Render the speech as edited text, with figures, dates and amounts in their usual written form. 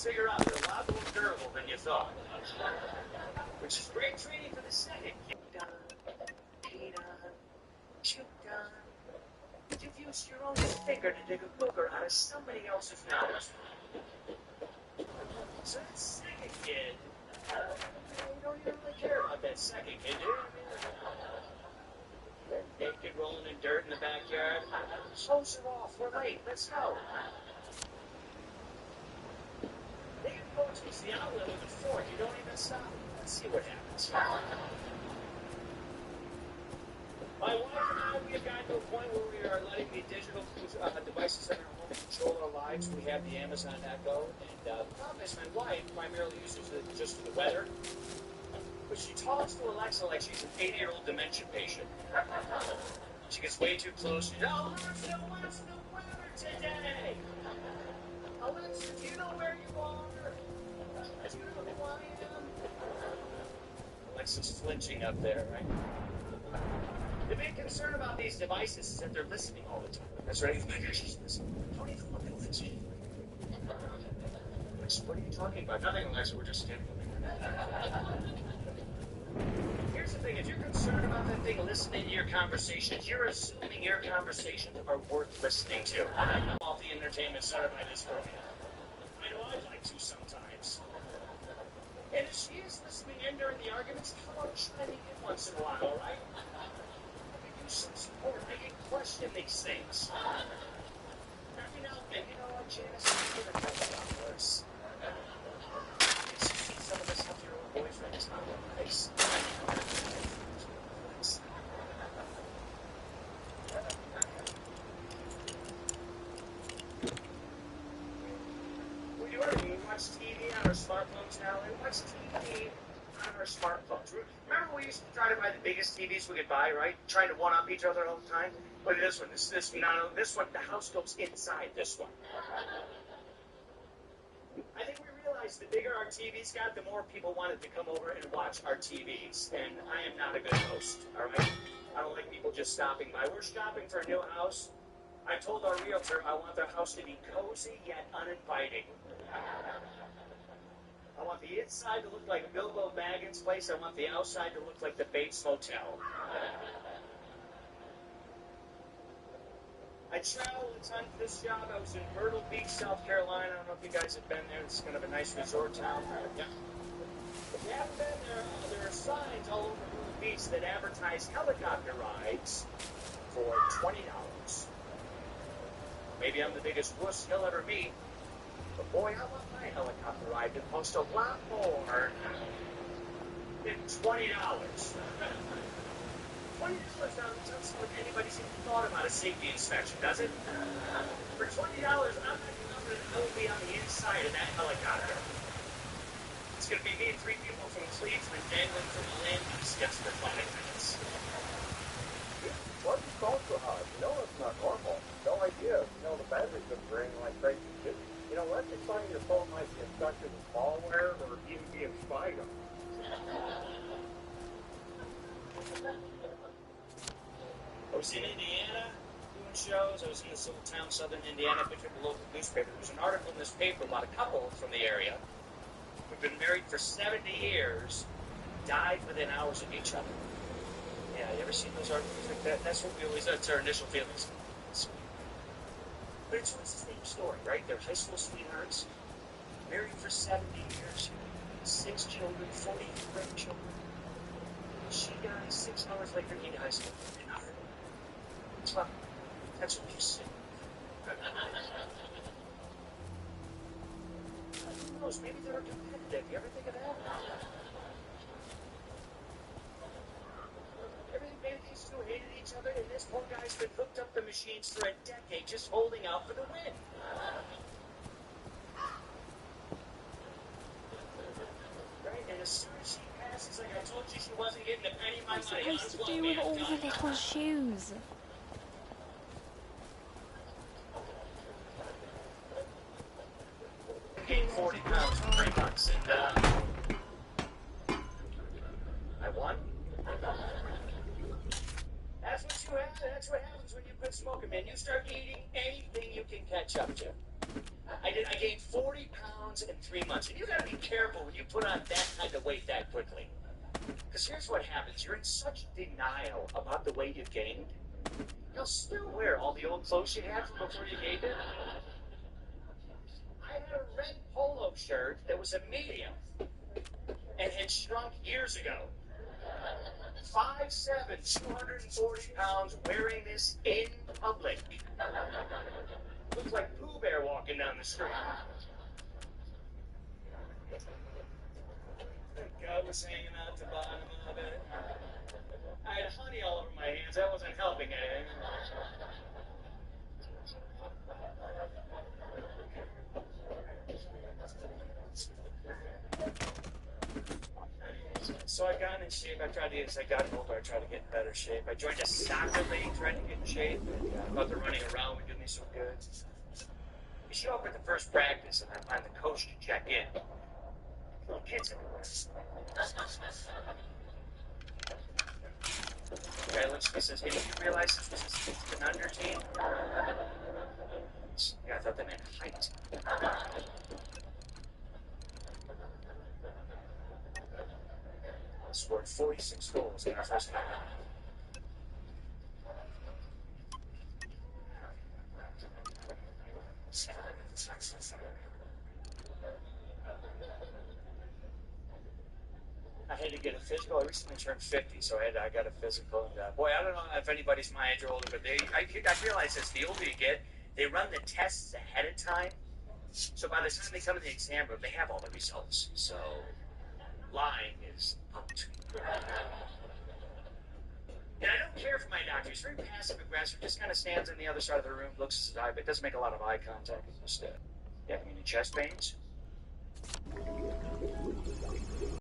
figure out they're a lot more durable than you thought. Which is great training for the second. You've used your own finger to dig a booger out of somebody else's mouth. So that second kid, you don't even really care about that second kid, do you? They're naked, rolling in dirt in the backyard. Close it off. We're late. Let's go. They can go to the outlet with a fork. You don't even stop. Let's see what happens. My wife and I, we have gotten to a point where we are letting the digital devices in our home control our lives. We have the Amazon Echo, and the problem is my wife primarily uses it just for the weather. But she talks to Alexa like she's an 80-year-old dementia patient. She gets way too close. She's, Alexa, what's the weather today? Alexa, do you know where you are? Do you know who I am? Alexa's flinching up there, right? The big concern about these devices is that they're listening all the time. That's right. She's listening. Don't even look at this. What are you talking about? Nothing, Alexa. We're just standing there. Here's the thing. If you're concerned about that thing listening to your conversations, you're assuming your conversations are worth listening to. Off the entertainment center by this program. I know I'd like to sometimes. And if she is listening in during the arguments, how about chiming in once in a while, all right? Some support. They can question these things. Every now and then, you know what, Janice, I'm going to tell you about worse. Some of us have your own boyfriends. Not nice. We do everything. We watch TV on our smartphones now. We watch TV on our smartphones. Remember we used to try to buy the biggest TVs we could buy, right? Trying to one-up each other all the time? Look at this one. This one, the house goes inside this one. I think we realized the bigger our TVs got, the more people wanted to come over and watch our TVs. And I am not a good host, all right? I don't like people just stopping by. We're shopping for a new house. I told our realtor I want their house to be cozy yet uninviting. I want the inside to look like a Bilbo Baggins place. I want the outside to look like the Bates Motel. I traveled a ton for this job. I was in Myrtle Beach, South Carolina. I don't know if you guys have been there. It's kind of a nice resort town. Yeah. If you haven't been there, there are signs all over Myrtle Beach that advertise helicopter rides for $20. Maybe I'm the biggest wuss you'll ever meet. But boy, I want my helicopter ride to cost a lot more than $20. $20 doesn't sound like anybody's even thought about a safety inspection, does it? For $20, I'm not confident I will be on the inside of that helicopter. It's going to be me and 3 people from Cleveland dangling from the landing steps for 5 minutes. Why are you calling so hard? You know it's not normal. No idea. You know the battery's been draining like crazy too. You know, let's explain your phone might be stuck in the malware or even being spied on. I was in Indiana doing shows. I was in this little town, southern Indiana. I picked up a local newspaper. There was an article in this paper about a couple from the area who've been married for 70 years, died within hours of each other. Yeah, you ever seen those articles like that? That's what we always, that's our initial feelings. But it's always the same story, right? They're high school sweethearts, married for 70 years, 6 children, 40 grandchildren. She dies 6 hours later in high school. Well, that's what you say. Who knows? Maybe they're competitive. You ever think of that? Maybe these two hated each other, and this poor guy's been hooked up the machines for a decade, just holding out for the win. Right? And as soon as she passes, like I told you, she wasn't getting a penny of my money. What's supposed to do with all the little shoes? Gained 40 pounds in 3 months, and I won. That's what happens when you quit smoking, man. You start eating anything you can catch up to. I gained 40 pounds in 3 months. And you gotta be careful when you put on that kind of weight that quickly. Because here's what happens. You're in such denial about the weight you've gained, you'll still wear all the old clothes you had from before you gained it. I had a red polo shirt that was a medium and had shrunk years ago. 5'7", 240 pounds, wearing this in public. Looks like Pooh Bear walking down the street. The gut was hanging out the bottom of it. I had honey all over my hands. That wasn't helping anything. So I got in shape. I tried to get, as I got older, I tried to get in better shape. I joined a soccer league, trying to get in shape. About the running around would do me so good. You show up at the first practice, and I find the coach to check in. Little kids everywhere. The guy looks at me and says, "Hey, did you realize this is an under team?" Yeah, I thought they meant height. I scored 46 goals in our first game. I had to get a physical. I recently turned 50, so I got a physical. And boy, I don't know if anybody's my age or older, but I realize this: the older you get, they run the tests ahead of time. So by the time they come to the exam room, they have all the results. So lying is out. And I don't care for my doctor. He's very passive aggressive. Just kind of stands on the other side of the room, looks at his eye, but doesn't make a lot of eye contact. Just, you having any chest pains?